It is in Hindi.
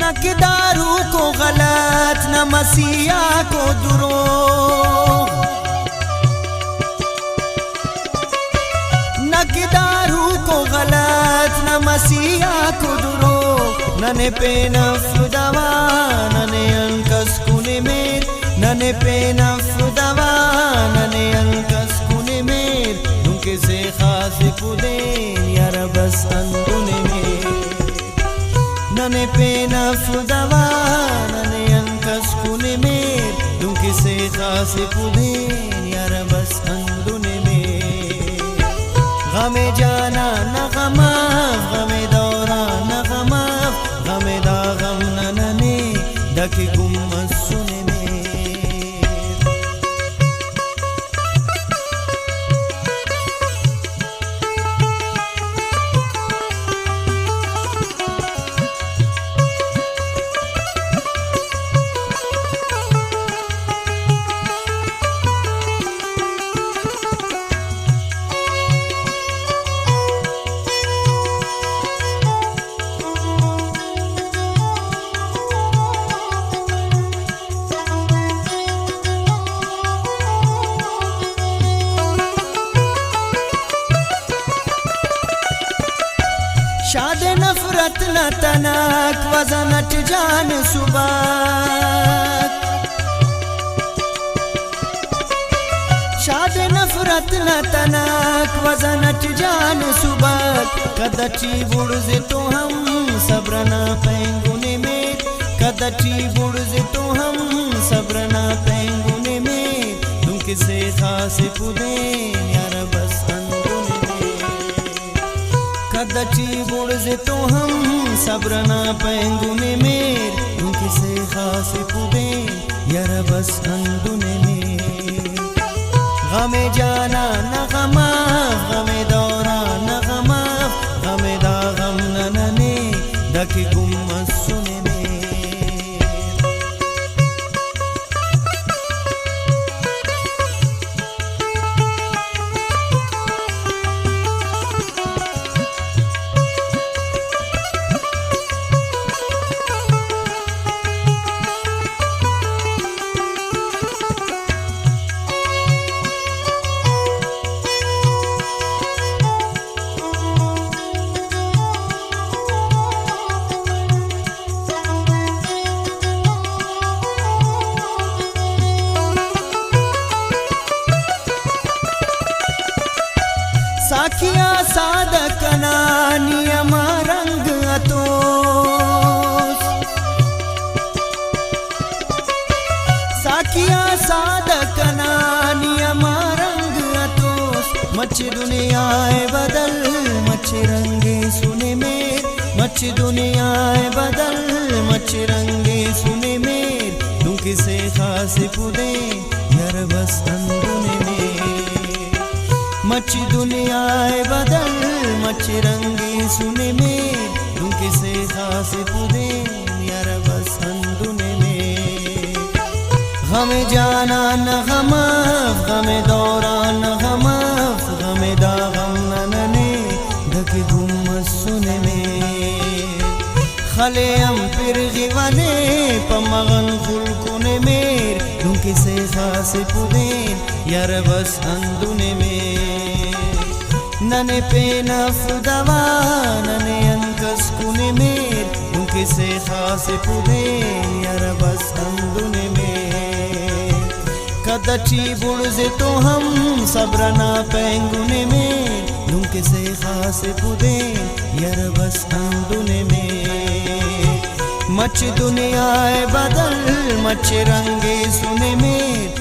न दारू को गलत न मसीहा को दुरोग न दारू को गलत न मसीहा को दुरोग नने पे नफदवा नने अंकस कुने में नने पे नफदवा नने अंकस कुने में दुंके से खास पुदेन यार बस अंदुने में नने पे नफदवा नने अंकस कुने में दुंकी से खास पुदेन यार बस अंदुने में गमे जाना न गमा गमे दौरा न गमा गमे दा गम नने दकी गुम सुने में शाद नफरत न तनक वजनट जान सुबत शाद नफरत न तनक वजनट जान सुबत कदची बुड़ज़ तो हम सब्रना पैंगुने में कदची बुड़ज़ तो हम सब्रना पैंगुने में तुम किसे खास पुदेन यार बस कदची बुड़ज़ तो हम सब्रना पैंगुने में उनकी से खास पुदेन यार बस अंदुने में गमे जाना न गमा गमे दौरा न गमा गमे दा गम नने दकी गुम सुने में साखिया सादकना नियम रंग अतोस साखिया सादकना नियम रंग अतोस मच दुनियाए बदल मच रंगे सुने में मच दुनियाए बदल मच रंगे सुने में दुंकी से खास पुदे यार बस अंदुने में मच दुनियाए बदल मच रंगे सुने में दुंकी से खास पुदेन यार बस अंदुने में गमे जाना न गमा गमे दौरा न गमा गमे दा गम नने दकी गुम सुने में खलेम फिर गिवाने पमगन खुलकुने में दुंकी से खास पुदेन यार बस अंदुने में nane pena fudawa nane ankas kune mer unke se khas pude yar bas andune में कदची बुड़जे तो हम सब्रना पेंगुने में ढूंके से खास पुदे यार बस अंदुने में मच दुनिया बदल मच रंगे सुने में